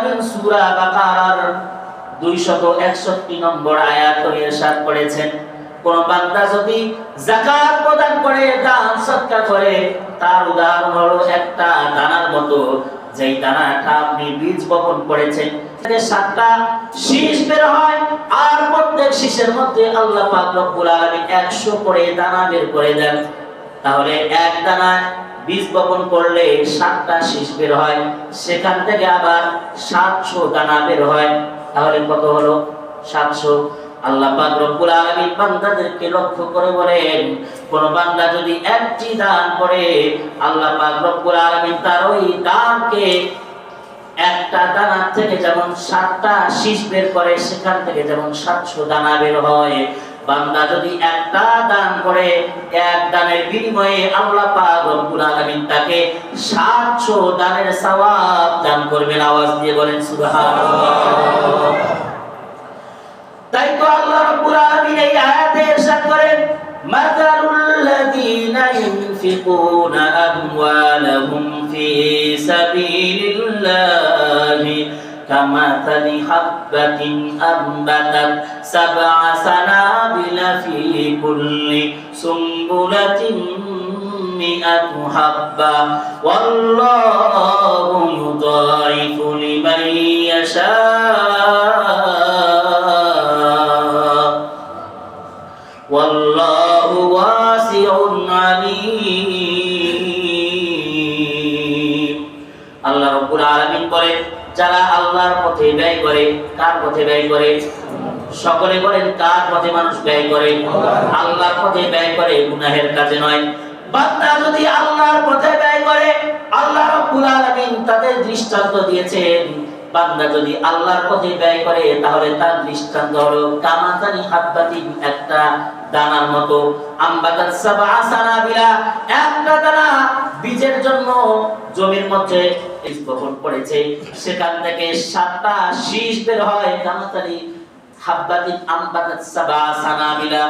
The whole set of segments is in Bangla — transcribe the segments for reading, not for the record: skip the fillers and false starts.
আলামিন সূরা বাকারার 261 নম্বর আয়াত ইরশাদ করেছেন, কোন বান্দা যদি যাকাত প্রদান করে, দান সদকা করে, তার উদাহরণ হলো একটা দানার মতো, যেই দানাটা আপনি বীজ বপন করেছেন, থেকে 7টা শীষ বের হয়, আর প্রত্যেক শীষের মধ্যে আল্লাহ পাক রব্বুল আলামিন 100 করে দানা বের করে দেন। তাহলে এক দানা বীজ বপন করলে 7টা শীষ বের হয়, সেখান থেকে আবার 700 দানা বের হয়। তাহলে কত হলো? 700। আল্লাহ পাক রব্বুল আলামিন বান্দাদেরকে লক্ষ্য করে বলেন, কোন বান্দা যদি একটি দান করে, আল্লাহ পাক রব্বুল আলামিন তার ওই দানকে, একটা দানা থেকে যেমন 7টা শীষ বের করে, সেখান থেকে যেমন 700 দানা বের হয়। বান্দা যদি একটা দান করে, এক দানের বিনিময়ে আল্লাহ পাক রব্বুল আলামিন তাকে 700 দানের সওয়াব দান করবেন। আওয়াজ দিয়ে বলেন সুবহানাল্লাহ। তাই তো আল্লাহ রাব্বুল আলামিন এই আয়াতে ইরশাদ করেন, মাতালুল লাযীনা ইউনফিকুনা আমওয়ালাহুম ফি সাবিলিল্লাহি কামাতালি হাববাতিন আনবাতাত সাবআ সানাবিলা ফি কুল্লি সুমবুলাতিন মিআতু হাব্বা ওয়াল্লাহু ইউদাইফু লিমান ইয়াশা ওয়াল্লাহু ওয়াসিউন আলীম। আল্লাহ রাব্বুল আলামিন বলেন, যারা আল্লাহর পথে ব্যয় করে, কার পথে ব্যয় করে? সকলে বলেন, কার পথে মানুষ ব্যয় করে? আল্লাহর পথে ব্যয় করে, গুনাহের কাজে নয়। বান্দা যদি আল্লাহর পথে ব্যয় করে, আল্লাহ রাব্বুল আলামিন তাদের দৃষ্টান্ত দিয়েছেন, বান্দা যদি আল্লাহর পথে ব্যয় করে, তাহলে তার দৃষ্টান্ত হলো কামাতানি হাব্বাতিন, একটা দানার মতো, আনবাতাত সাবআ সানাবিলা, একটা দানা বীজের জন্য জমির মধ্যে বপন করেছে, সেখান থেকে 7টা শীষ বের হয়। কামাতানি হাব্বাতিন আনবাতাত সাবআ সানাবিলা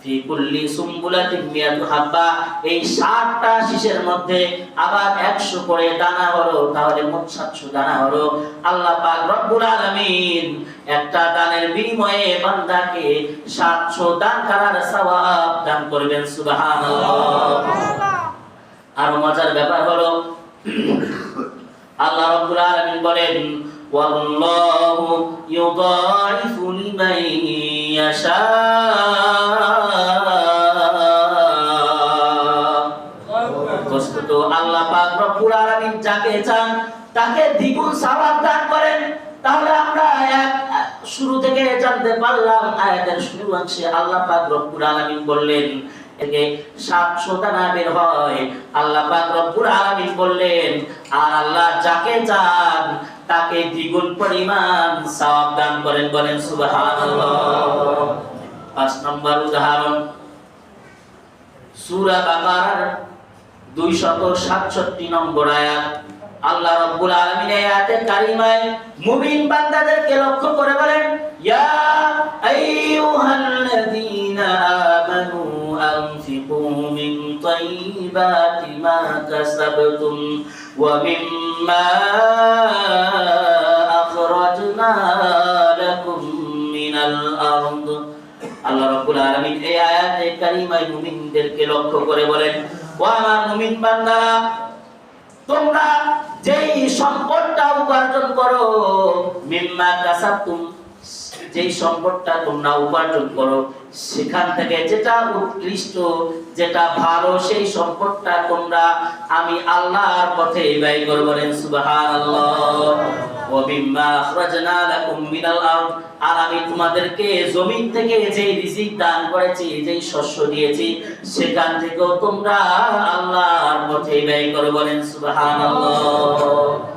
ফি কুল্লি সুমবুলাতিন মিয়াতু হাব্বা, এই 7টা শীষের মধ্যে আবার 100 করে দানা হলো, তাহলে মোট 700 দানা হলো। আল্লাহ পাক রব্বুল আলামিন একটা দানের বিনিময়ে বান্দাকে 700 দান করার সওয়াব দান করবেন। সুবহানাল্লাহ। আর মজার ব্যাপার হলো, আল্লাহ রাব্বুল আলামিন বলেন, ওয়াল্লাহু ইউদাইফু লিমান ইয়াশা, আল্লাহ পাক রব্বুল আলামিন যাকে চান তাকে দ্বিগুণ সওয়াব দান করেন। তাহলে আমরা শুরু থেকে জানতে পারলাম, আয়াতের শুরু অংশে আল্লাহ পাক রব্বুল আলামিন বললেন থেকে 700 দানা বের হয়। আল্লাহ পাক রব্বুল আলামিন বললেন, আর আল্লাহ যাকে চান তাকে দ্বিগুণ পরিমাণ সওয়াব দান করেন। বলেন সুবহানাল্লাহ। 5 নম্বর উদাহরণ, সূরা বাকারার 267 নম্বর আয়াত। আল্লাহ রাব্বুল আলামিন এই আয়াতে কারিমায় মুমিন বান্দাদেরকে লক্ষ্য করে বলেন, ইয়া আইয়ুহাল্লাযীনা আমানু আনফিকু মিন তাইয়্যিবাতি মা কাসাবতুম ওয়া মিম্মা আখরাজনা লাকুম মিনাল আরদ। আল্লাহ রাব্বুল আলামিন এই আয়াতে কারিমায় মুমিনদেরকে লক্ষ্য করে বলেন, ও আমার মুমিন বান্দারা, তোমরা যেই সম্পদটা উপার্জন করো, মিম্মা কাসাবতুম, যেই সম্পদটা তোমরা উপার্জন করো, সেখান থেকে যেটা উৎকৃষ্ট, যেটা ভালো, সেই সম্পদটা তোমরা আমি আল্লাহর পথে ব্যয় করো। বলেন সুবহানাল্লাহ। ওয়া মিম্মা আখরাজনা লাকুম মিনাল আরদ, আর আমি তোমাদেরকে জমিন থেকে যেই রিজিক দান করেছি, যেই শস্য দিয়েছি, সেখান থেকেও তোমরা আল্লাহর পথে ব্যয় করো। বলেন সুবহানাল্লাহ।